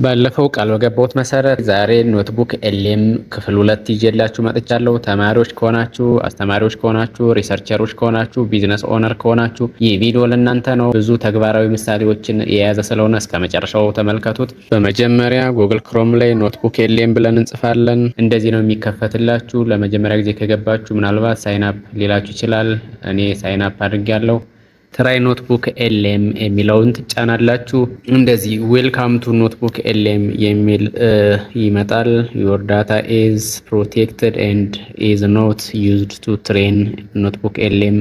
ባለፈው ቃል በገባሁት መሰረት ዛሬ ኖትቡክ ኤልኤም ክፍል 2 ይዤላችሁ መጥቻለሁ። ተማሪዎች ከሆናችሁ፣ አስተማሪዎች ከሆናችሁ፣ ሪሰርቸሮች ከሆናችሁ፣ ቢዝነስ ኦነር ከሆናችሁ ይህ ቪዲዮ ለእናንተ ነው። ብዙ ተግባራዊ ምሳሌዎችን የያዘ ስለሆነ እስከ መጨረሻው ተመልከቱት። በመጀመሪያ ጉግል ክሮም ላይ ኖትቡክ ኤልኤም ብለን እንጽፋለን። እንደዚህ ነው የሚከፈትላችሁ። ለመጀመሪያ ጊዜ ከገባችሁ ምናልባት ሳይን አፕ ሊላችሁ ይችላል። እኔ ሳይን አፕ አድርጌያለሁ። ትራይ ኖትቡክ ኤልኤም የሚለውን ትጫናላችሁ። እንደዚህ ዌልካም ቱ ኖትቡክ ኤልኤም የሚል ይመጣል። ዮር ዳታ ኢዝ ፕሮቴክትድ ኤንድ ኢዝ ኖት ዩዝድ ቱ ትሬን ኖትቡክ ኤልኤም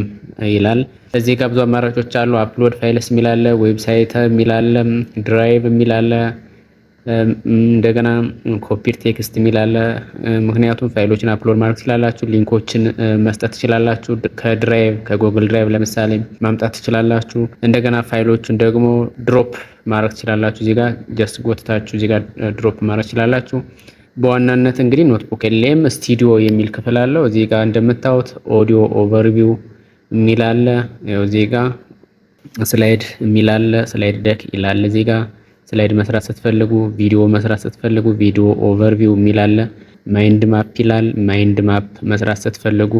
ይላል። እዚህ ጋር ብዙ አማራጮች አሉ። አፕሎድ ፋይልስ የሚላለ፣ ዌብሳይት የሚላለ፣ ድራይቭ የሚላለ፣ እንደገና ኮፒር ቴክስት የሚላለ። ምክንያቱም ፋይሎችን አፕሎድ ማድረግ ትችላላችሁ፣ ሊንኮችን መስጠት ትችላላችሁ። ከድራይቭ ከጉግል ድራይቭ ለምሳሌ ማምጣት ትችላላችሁ። እንደገና ፋይሎችን ደግሞ ድሮፕ ማድረግ ትችላላችሁ። እዚህ ጋር ጀስት ጎትታችሁ እዚህ ጋር ድሮፕ ማድረግ ትችላላችሁ። በዋናነት እንግዲህ ኖትቡክ ኤልኤም ስቱዲዮ የሚል ክፍል አለው። እዚህ ጋር እንደምታዩት ኦዲዮ ኦቨርቪው የሚል አለ። ያው እዚህ ጋር ስላይድ የሚል አለ። ስላይድ ደክ ይላል። እዚህ ጋር ስላይድ መስራት ስትፈልጉ፣ ቪዲዮ መስራት ስትፈልጉ ቪዲዮ ኦቨርቪው የሚል አለ። ማይንድ ማፕ ይላል። ማይንድ ማፕ መስራት ስትፈልጉ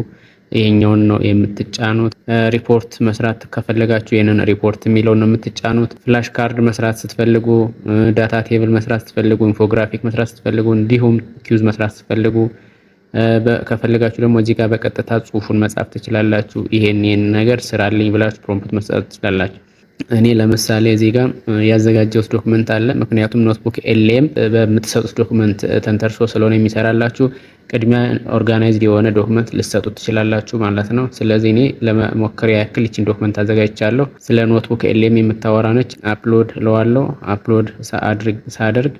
ይሄኛውን ነው የምትጫኑት። ሪፖርት መስራት ከፈለጋችሁ ይሄንን ሪፖርት የሚለውን ነው የምትጫኑት። ፍላሽ ካርድ መስራት ስትፈልጉ፣ ዳታ ቴብል መስራት ስትፈልጉ፣ ኢንፎግራፊክ መስራት ስትፈልጉ፣ እንዲሁም ኪውዝ መስራት ስትፈልጉ ከፈለጋችሁ ደግሞ እዚህ ጋር በቀጥታ ጽሁፉን መጻፍ ትችላላችሁ። ይሄን ነገር ስራልኝ ብላችሁ ፕሮምፕት መስጠት ትችላላችሁ። እኔ ለምሳሌ እዚህ ጋር ያዘጋጀሁት ዶክመንት አለ። ምክንያቱም ኖትቡክ ኤልኤም በምትሰጡት ዶክመንት ተንተርሶ ስለሆነ የሚሰራላችሁ ቅድሚያ ኦርጋናይዝድ የሆነ ዶክመንት ልትሰጡት ትችላላችሁ ማለት ነው። ስለዚህ እኔ ለመሞከር ያክል ይችን ዶክመንት አዘጋጅቻለሁ። ስለ ኖትቡክ ኤልኤም የምታወራ ነች። አፕሎድ ለዋለው አፕሎድ ሳደርግ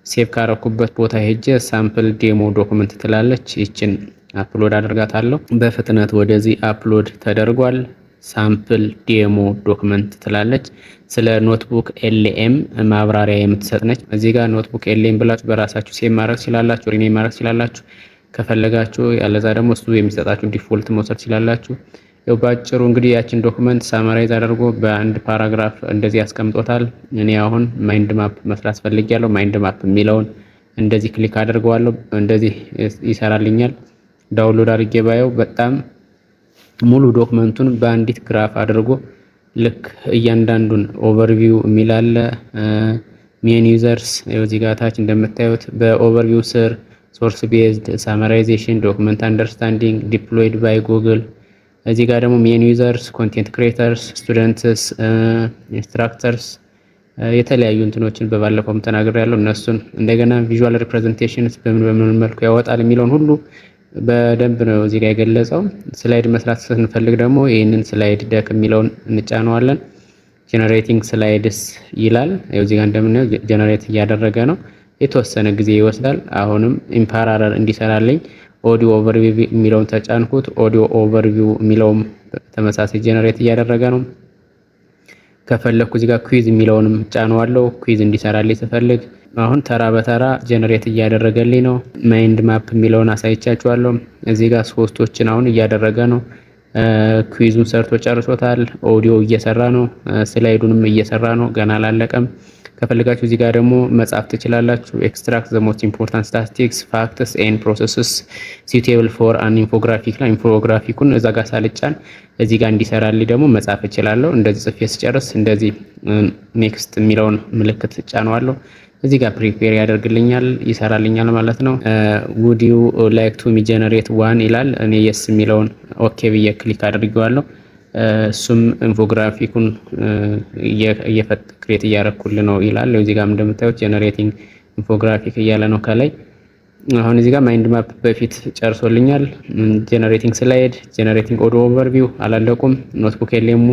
ሴቭ ካረኩበት ቦታ ሄጄ ሳምፕል ዴሞ ዶክመንት ትላለች። ይችን አፕሎድ አደርጋታለሁ። በፍጥነት ወደዚህ አፕሎድ ተደርጓል። ሳምፕል ዴሞ ዶክመንት ትላለች። ስለ ኖትቡክ ኤልኤም ማብራሪያ የምትሰጥ ነች። እዚህ ጋር ኖትቡክ ኤልኤም ብላችሁ በራሳችሁ ሴቭ ማድረግ ትችላላችሁ፣ ሪኔም ማድረግ ትችላላችሁ ከፈለጋችሁ። ያለዛ ደግሞ እሱ የሚሰጣችሁ ዲፎልት መውሰድ ትችላላችሁ። ያው ባጭሩ እንግዲህ ያችን ዶክመንት ሳማራይዝ አድርጎ በአንድ ፓራግራፍ እንደዚህ ያስቀምጦታል። እኔ አሁን ማይንድ ማፕ መስራት ፈልጌያለሁ። ማይንድ ማፕ የሚለውን እንደዚህ ክሊክ አድርገዋለሁ። እንደዚህ ይሰራልኛል። ዳውንሎድ አድርጌ ባየው በጣም ሙሉ ዶክመንቱን በአንዲት ግራፍ አድርጎ ልክ እያንዳንዱን ኦቨርቪው የሚላለ ሜን ዩዘርስ እዚህ ጋር ታች እንደምታዩት በኦቨርቪው ስር ሶርስ ቤዝድ ሳማራይዜሽን፣ ዶክመንት አንደርስታንዲንግ፣ ዲፕሎይድ ባይ ጉግል። እዚህ ጋር ደግሞ ሜን ዩዘርስ፣ ኮንቴንት ክሬተርስ፣ ስቱደንትስ፣ ኢንስትራክተርስ የተለያዩ እንትኖችን በባለፈውም ተናግሬያለሁ። እነሱን እንደገና ቪዥዋል ሪፕሬዘንቴሽንስ በምን መልኩ ያወጣል የሚለውን ሁሉ በደንብ ነው እዚህ ጋር የገለጸው። ስላይድ መስራት ስንፈልግ ደግሞ ይህንን ስላይድ ደክ የሚለውን እንጫነዋለን። ጀነሬቲንግ ስላይድስ ይላል። እዚህ ጋር እንደምናየው ጀነሬት እያደረገ ነው። የተወሰነ ጊዜ ይወስዳል። አሁንም ኢምፓራለል እንዲሰራልኝ ኦዲዮ ኦቨርቪው የሚለውን ተጫንኩት። ኦዲዮ ኦቨርቪው የሚለውም ተመሳሳይ ጀነሬት እያደረገ ነው። ከፈለኩ እዚህ ጋር ኩዊዝ የሚለውንም ጫነዋለሁ። ኩዊዝ እንዲሰራልኝ ስፈልግ አሁን ተራ በተራ ጀነሬት እያደረገልኝ ነው። ማይንድ ማፕ የሚለውን አሳይቻችኋለሁ። እዚህ ጋር ሶስቶችን አሁን እያደረገ ነው። ኩዊዙን ሰርቶ ጨርሶታል። ኦዲዮ እየሰራ ነው። ስላይዱንም እየሰራ ነው። ገና አላለቀም። ከፈለጋችሁ እዚህ ጋር ደግሞ መጻፍ ትችላላችሁ። ኤክስትራክት ዘ ሞስት ኢምፖርታንት ስታቲስቲክስ ፋክትስ ኤንድ ፕሮሰስስ suitable for an infographic ላይ ኢንፎግራፊኩን እዛ ጋር ሳልጫን እዚህ ጋር እንዲሰራልኝ ደግሞ መጻፍ እችላለሁ። እንደዚህ ጽፌ ስጨርስ እንደዚህ ኔክስት የሚለውን ምልክት ጫነዋለሁ። እዚህ ጋር ፕሪፔር ያደርግልኛል፣ ይሰራልኛል ማለት ነው። would you like to generate one ይላል። እኔ yes የሚለውን ኦኬ ብዬ ክሊክ አድርጌዋለሁ። እሱም ኢንፎግራፊኩን ክሬት እያደረኩልህ ነው ይላል። እዚህ ጋር እንደምታዩት ጀነሬቲንግ ኢንፎግራፊክ እያለ ነው ከላይ። አሁን እዚህ ጋር ማይንድ ማፕ በፊት ጨርሶልኛል። ጀነሬቲንግ ስላይድ፣ ጀነሬቲንግ ኦዲዮ ኦቨርቪው አላለቁም። ኖትቡክ ኤልኤም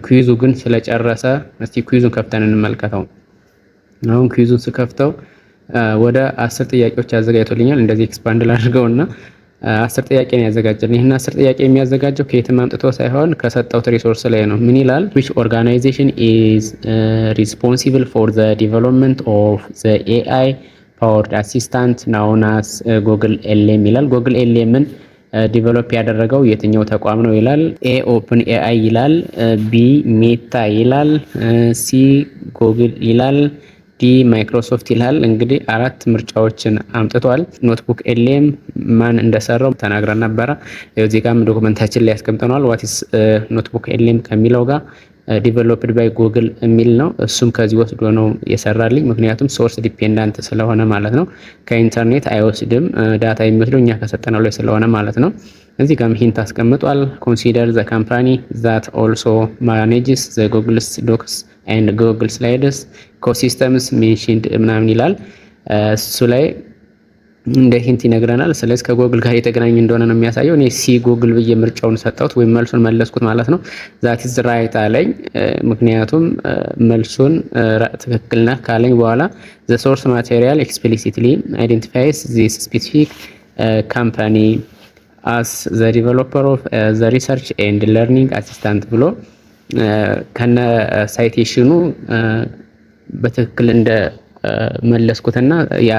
ኩዊዙ ግን ስለጨረሰ እስቲ ኩዊዙን ከፍተን እንመልከተው። አሁን ኩዊዙን ስከፍተው ወደ 10 ጥያቄዎች ያዘጋጅቶልኛል። እንደዚህ ኤክስፓንድ ላድርገውና 10 ጥያቄ ነው ያዘጋጀልኝ። ይሄን 10 ጥያቄ የሚያዘጋጀው ከየትም አምጥቶ ሳይሆን ከሰጠውት ሪሶርስ ላይ ነው። ምን ይላል? which organization is responsible for the development of the AI powered assistant known as Google LM ይላል። Google LMን ዲቨሎፕ ያደረገው የትኛው ተቋም ነው ይላል። ኤ ኦፕን ኤአይ ይላል፣ ቢ ሜታ ይላል፣ ሲ ጉግል ይላል፣ ማይክሮሶፍት ይላል። እንግዲህ 4 ምርጫዎችን አምጥቷል። ኖትቡክ ኤልኤም ማን እንደሰራው ተናግረን ነበረ። እዚህ ጋርም ዶክመንታችን ላይ ያስቀምጠናል። ዋትስ ኖትቡክ ኤልኤም ከሚለው ጋር ዲቨሎፕድ ባይ ጉግል የሚል ነው። እሱም ከዚህ ወስዶ ነው የሰራልኝ። ምክንያቱም ሶርስ ዲፔንዳንት ስለሆነ ማለት ነው። ከኢንተርኔት አይወስድም። ዳታ የሚወስደው እኛ ከሰጠነው ላይ ስለሆነ ማለት ነው። እዚህ ጋርም ሂንት አስቀምጧል። ኮንሲደር ዘ ካምፓኒ ዛት ኦልሶ ማኔጅስ ዘ ጉግልስ ዶክስ ኤንድ ጉግል ስላይድስ ኢኮሲስተምስ ሜንሽንድ ምናምን ይላል። እሱ ላይ እንደ ሂንት ይነግረናል። ስለዚህ ከጉግል ጋር የተገናኘ እንደሆነ ነው የሚያሳየው። እኔ ሲ ጉግል ብዬ ምርጫውን ሰጠሁት ወይም መልሱን መለስኩት ማለት ነው። ዛት ኢዝ ራይት አለኝ። ምክንያቱም መልሱን ትክክል ነህ ካለኝ በኋላ ዘ ሶርስ ማቴሪያል ኤክስፕሊሲትሊ አይደንቲፋይስ ዚስ ስፔሲፊክ ካምፓኒ አስ ዘ ዲቨሎፐር ኦፍ ዘ ሪሰርች ኤንድ ለርኒንግ አሲስታንት ብሎ ከነ ሳይቴሽኑ በትክክል እንደ መለስኩትና ያ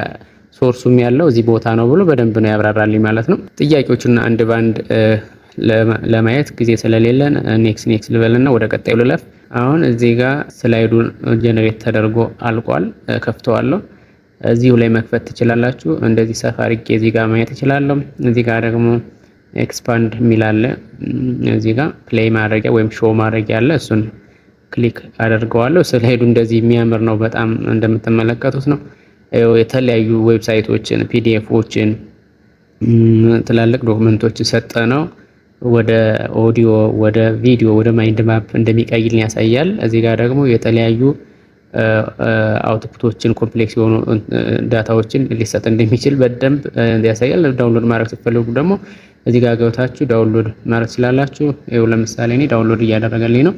ሶርሱም ያለው እዚህ ቦታ ነው ብሎ በደንብ ነው ያብራራልኝ ማለት ነው። ጥያቄዎቹን አንድ ባንድ ለማየት ጊዜ ስለሌለን ኔክስት ልበልና ወደ ቀጣዩ ልለፍ። አሁን እዚህ ጋር ስላይዱ ጀነሬት ተደርጎ አልቋል። ከፍተዋለሁ። እዚሁ ላይ መክፈት ትችላላችሁ። እንደዚህ ሰፋ አድርጌ እዚህ ጋር ማየት እችላለሁ። እዚህ ጋር ደግሞ ኤክስፓንድ የሚል አለ። እዚህ ጋር ፕሌይ ማድረጊያ ወይም ሾው ማድረጊያ አለ። እሱን ክሊክ አደርገዋለሁ። ስላይዱ እንደዚህ የሚያምር ነው። በጣም እንደምትመለከቱት ነው። የተለያዩ ዌብሳይቶችን፣ ፒዲኤፎችን፣ ትላልቅ ዶክመንቶችን ሰጠነው ወደ ኦዲዮ፣ ወደ ቪዲዮ፣ ወደ ማይንድ ማፕ እንደሚቀይል ያሳያል። እዚህ ጋር ደግሞ የተለያዩ አውትፑቶችን ኮምፕሌክስ የሆኑ ዳታዎችን ሊሰጥ እንደሚችል በደንብ ያሳያል። ዳውንሎድ ማድረግ ስትፈልጉ ደግሞ እዚህ ጋር ገብታችሁ ዳውንሎድ ማድረግ ትችላላችሁ። ይኸው ለምሳሌ እኔ ዳውንሎድ እያደረገልኝ ነው።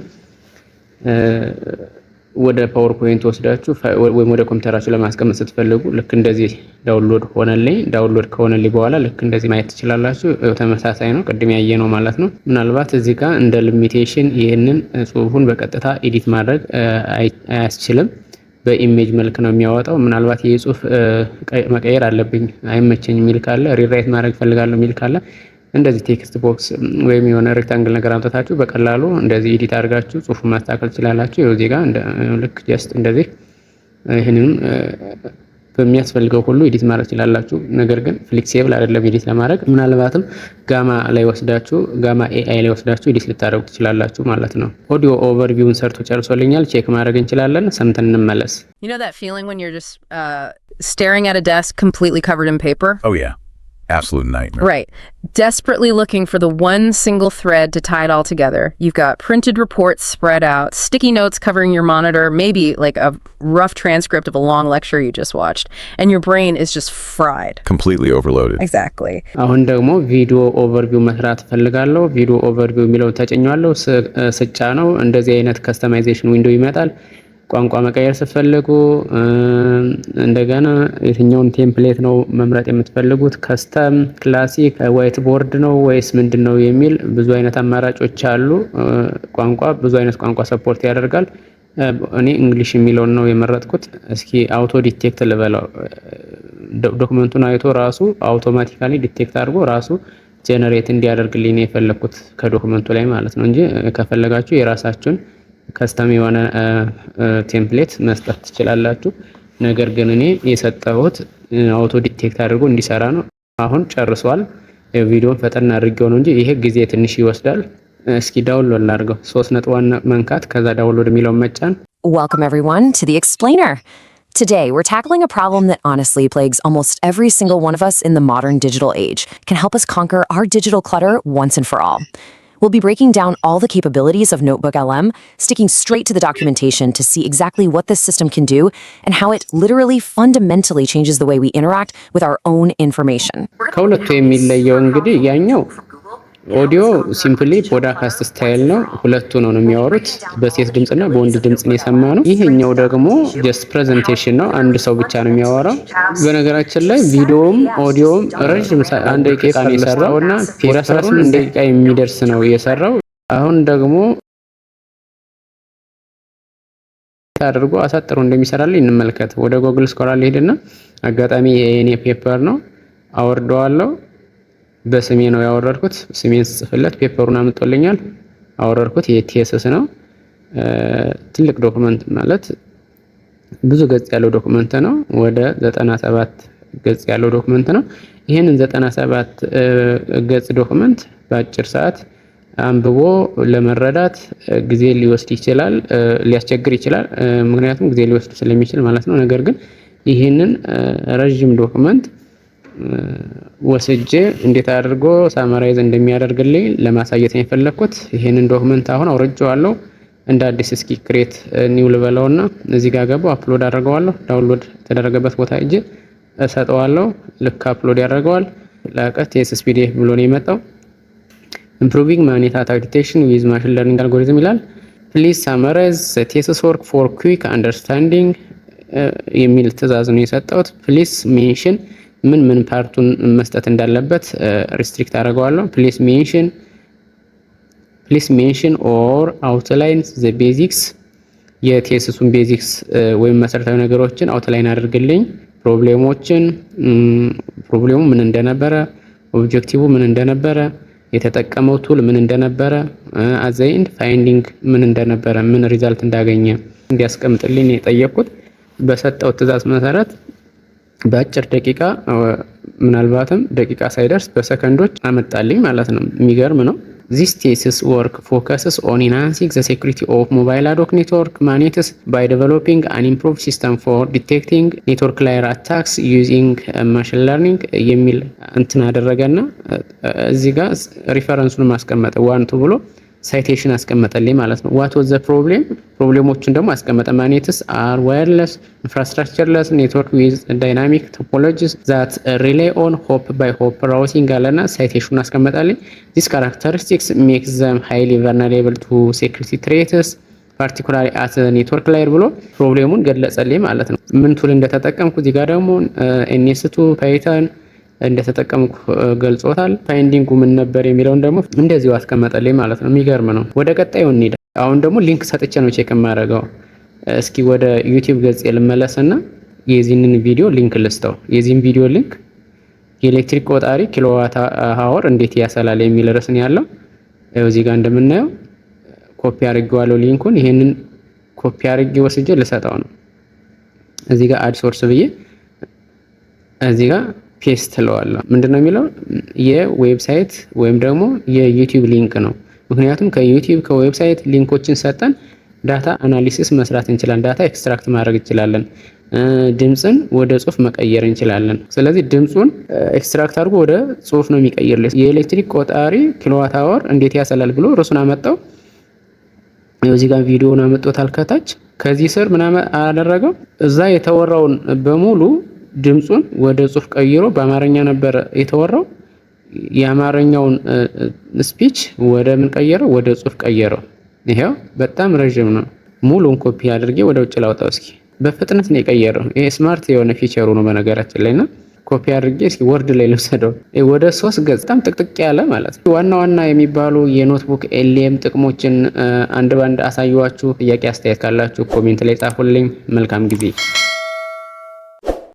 ወደ ፓወርፖይንት ወስዳችሁ ወይም ወደ ኮምፒውተራችሁ ለማስቀመጥ ስትፈልጉ ልክ እንደዚህ ዳውንሎድ ሆነልኝ። ዳውንሎድ ከሆነልኝ በኋላ ልክ እንደዚህ ማየት ትችላላችሁ። ተመሳሳይ ነው፣ ቅድም ያየ ነው ማለት ነው። ምናልባት እዚህ ጋር እንደ ሊሚቴሽን ይህንን ጽሁፉን በቀጥታ ኤዲት ማድረግ አያስችልም። በኢሜጅ መልክ ነው የሚያወጣው። ምናልባት ይህ ጽሁፍ መቀየር አለብኝ አይመቸኝ የሚል ካለ፣ ሪራይት ማድረግ ፈልጋለሁ የሚል ካለ እንደዚህ ቴክስት ቦክስ ወይም የሆነ ሬክታንግል ነገር አምጥታችሁ በቀላሉ እንደዚህ ኤዲት አድርጋችሁ ጽሁፉን ማስተካከል ትችላላችሁ። ይኸው እዚህ ጋር ልክ ጀስት እንደዚህ ይህንን በሚያስፈልገው ሁሉ ኤዲት ማድረግ ትችላላችሁ። ነገር ግን ፍሌክሲብል አይደለም ኤዲት ለማድረግ። ምናልባትም ጋማ ላይ ወስዳችሁ ጋማ ኤአይ ላይ ወስዳችሁ ኤዲት ልታደርጉ ትችላላችሁ ማለት ነው። ኦዲዮ ኦቨርቪውን ሰርቶ ጨርሶልኛል። ቼክ ማድረግ እንችላለን። ሰምተን እንመለስ። You know that feeling when you're just staring at a desk completely covered in paper? Oh yeah. Absolute nightmare. Right. Desperately looking for the one single thread to tie it all together. You've got printed reports spread out, sticky notes covering your monitor, maybe like a rough transcript of a long lecture you just watched, and your brain is just fried. Completely overloaded. Exactly. አሁን ደግሞ ቪዲዮ ኦቨርቪው መስራት ፈልጋለሁ። ቪዲዮ ኦቨርቪው የሚለው ተጨኛለሁ። ስጫ ነው እንደዚህ አይነት ከስተማይዜሽን ዊንዶው ይመጣል። ቋንቋ መቀየር ስትፈልጉ እንደገና የትኛውን ቴምፕሌት ነው መምረጥ የምትፈልጉት፣ ከስተም፣ ክላሲክ፣ ዋይት ቦርድ ነው ወይስ ምንድነው የሚል ብዙ አይነት አማራጮች አሉ። ቋንቋ ብዙ አይነት ቋንቋ ሰፖርት ያደርጋል። እኔ እንግሊሽ የሚለውን ነው የመረጥኩት። እስኪ አውቶ ዲቴክት ልበለው። ዶክመንቱን አይቶ ራሱ አውቶማቲካሊ ዲቴክት አድርጎ ራሱ ጄነሬት እንዲያደርግልኝ ነው የፈለኩት ከዶክመንቱ ላይ ማለት ነው እንጂ ከፈለጋችሁ የራሳችሁን ከስተም የሆነ ቴምፕሌት መስጠት ትችላላችሁ። ነገር ግን እኔ የሰጠሁት አውቶ ዲቴክት አድርጎ እንዲሰራ ነው። አሁን ጨርሷል። ቪዲዮን ፈጠን አድርጌው ነው እንጂ ይሄ ጊዜ ትንሽ ይወስዳል። እስኪ ዳውንሎድ ላድርገው። 3.1 መንካት ከዛ ዳውንሎድ የሚለውን መጫን። Welcome everyone to the Explainer. Today, we're tackling a problem that honestly plagues almost every single one of us in the modern digital age. Can help us conquer our digital clutter once and for all. We'll be breaking down all the capabilities of Notebook LM, sticking straight to the documentation to see exactly what this system can do and how it literally fundamentally changes the way we interact with our own information. ከሁለቱ የሚለየው እንግዲህ ያኛው ኦዲዮ ሲምፕሊ ፖድካስት ስታይል ነው። ሁለቱ ነው የሚያወሩት፣ በሴት ድምጽና በወንድ ድምጽ ነው የሰማነው። ይሄኛው ደግሞ ጀስት ፕሬዘንቴሽን ነው፣ አንድ ሰው ብቻ ነው የሚያወራው። በነገራችን ላይ ቪዲዮም ኦዲዮም ረጅም 1 ደቂቃ ነው የሰራውና 18 ደቂቃ የሚደርስ ነው የሰራው። አሁን ደግሞ አድርጎ አሳጥሮ እንደሚሰራልኝ እንመልከት። ወደ ጉግል ስኮላር ሄድና አጋጣሚ የኔ ፔፐር ነው አወርደዋለሁ። በስሜ ነው ያወረድኩት። ስሜን ጽፍለት ፔፐሩን አምጥቶልኛል። አወረድኩት። የቲኤስኤስ ነው። ትልቅ ዶክመንት ማለት ብዙ ገጽ ያለው ዶክመንት ነው። ወደ 97 ገጽ ያለው ዶክመንት ነው። ይህንን 97 ገጽ ዶክመንት በአጭር ሰዓት አንብቦ ለመረዳት ጊዜ ሊወስድ ይችላል፣ ሊያስቸግር ይችላል። ምክንያቱም ጊዜ ሊወስድ ስለሚችል ማለት ነው። ነገር ግን ይህንን ረጅም ዶክመንት ወስጄ እንዴት አድርጎ ሳመራይዝ እንደሚያደርግልኝ ለማሳየት ነው የፈለኩት። ይህንን ዶክመንት አሁን አውርጄዋለሁ። እንደ አዲስ እስኪ ክሬት ኒው ልበለውና እዚህ ጋር ገባው አፕሎድ አደርገዋለሁ። ዳውንሎድ የተደረገበት ቦታ እጄ እሰጠዋለሁ። ልክ አፕሎድ ያደርገዋል። ላቀት TSSPDF ብሎ ነው የመጣው። ኢምፕሩቪንግ ማግኔቲክ ዲቴክሽን ዊዝ ማሽን ለርኒንግ አልጎሪዝም ይላል። ፕሊዝ ሳመራይዝ ቴሲስ ወርክ ፎር ኩዊክ አንደርስታንዲንግ የሚል ትዕዛዝ ነው የሰጠሁት። ፕሊዝ ሜንሽን ምን ፓርቱን መስጠት እንዳለበት ሪስትሪክት አደርገዋለሁ። ፕሊዝ ሜንሽን ኦር አውትላይን ዘ ቤዚክስ የቴሲሱን ቤዚክስ ወይም መሰረታዊ ነገሮችን አውትላይን አድርግልኝ። ፕሮብሌሙ ምን እንደነበረ፣ ኦብጀክቲቭ ምን እንደነበረ፣ የተጠቀመው ቱል ምን እንደነበረ፣ አዘይንድ ፋይንዲንግ ምን እንደነበረ፣ ምን ሪዛልት እንዳገኘ እንዲያስቀምጥልኝ የጠየቅኩት። በሰጠው ትዕዛዝ መሰረት በአጭር ደቂቃ ምናልባትም ደቂቃ ሳይደርስ በሰከንዶች አመጣልኝ ማለት ነው። የሚገርም ነው። This thesis work focuses on enhancing the security of mobile ad hoc network magnets by developing an improved system for detecting network layer attacks using machine learning የሚል እንትን አደረገና እዚህ ጋር ሪፈረንሱን ማስቀመጠ ዋንቱ ብሎ ሳይቴሽን አስቀመጠልኝ ማለት ነው። what was the problem ፕሮብሌሞችን ደግሞ አስቀመጠ። magnets are wireless infrastructureless network with dynamic topologies that rely on hop by hop routing አለና ሳይቴሽኑን አስቀመጠልኝ። these characteristics make them highly vulnerable to security threats particularly at the network layer ብሎ ፕሮብሌሙን ገለጸልኝ ማለት ነው። ምን ቱል እንደተጠቀምኩ እዚህ ጋር ደግሞ NS2 Python እንደተጠቀምኩ ገልጾታል። ፋይንዲንጉ ምን ነበር የሚለውን ደግሞ እንደዚሁ አስቀመጠልኝ ማለት ነው። የሚገርም ነው። ወደ ቀጣዩ እንሂድ። አሁን ደግሞ ሊንክ ሰጥቼ ነው ቼክ የማደርገው። እስኪ ወደ ዩቲዩብ ገጽ ልመለስና የዚህንን ቪዲዮ ሊንክ ልስተው። የዚህን ቪዲዮ ሊንክ የኤሌክትሪክ ቆጣሪ ኪሎዋት አወር እንዴት ያሰላል የሚል ርዕስ ነው ያለው። እዚህ ጋር እንደምናየው ኮፒ አድርጌዋለሁ ሊንኩን። ይሄንን ኮፒ አድርጌ ወስጄ ልሰጠው ነው። እዚህ ጋር አድ ሶርስ ብዬ እዚህ ጋር ፔስት ለዋለሁ። ምንድነው የሚለው የዌብሳይት ወይም ደግሞ የዩቲዩብ ሊንክ ነው። ምክንያቱም ከዩቲዩብ ከዌብሳይት ሊንኮችን ሰጠን ዳታ አናሊሲስ መስራት እንችላለን። ዳታ ኤክስትራክት ማድረግ እንችላለን። ድምጽን ወደ ጽሁፍ መቀየር እንችላለን። ስለዚህ ድምጹን ኤክስትራክት አድርጎ ወደ ጽሁፍ ነው የሚቀይርልኝ። የኤሌክትሪክ ቆጣሪ ኪሎዋት አወር እንዴት ያሰላል ብሎ ርዕሱን አመጣው። እዚህ ጋር ቪዲዮውን አመጣታል ከታች። ከዚህ ስር ምናምን አደረገው። እዛ የተወራውን በሙሉ ድምጹን ወደ ጽሁፍ ቀይሮ በአማርኛ ነበር የተወራው። የአማርኛውን ስፒች ወደ ምን ቀየረው? ወደ ጽሁፍ ቀየረው። ይሄው በጣም ረጅም ነው። ሙሉን ኮፒ አድርጌ ወደ ውጭ ላውጣው እስኪ። በፍጥነት ነው የቀየረው። ይሄ ስማርት የሆነ ፊቸሩ ነው በነገራችን ላይና ኮፒ አድርጌ እስኪ ወርድ ላይ ልውሰደው። ወደ 3 ገጽ በጣም ጥቅጥቅ ያለ ማለት ነው። ዋና ዋና የሚባሉ የኖትቡክ ኤልኤም ጥቅሞችን አንድ ባንድ አሳየዋችሁ። ጥያቄ አስተያየት ካላችሁ ኮሜንት ላይ ጻፉልኝ። መልካም ጊዜ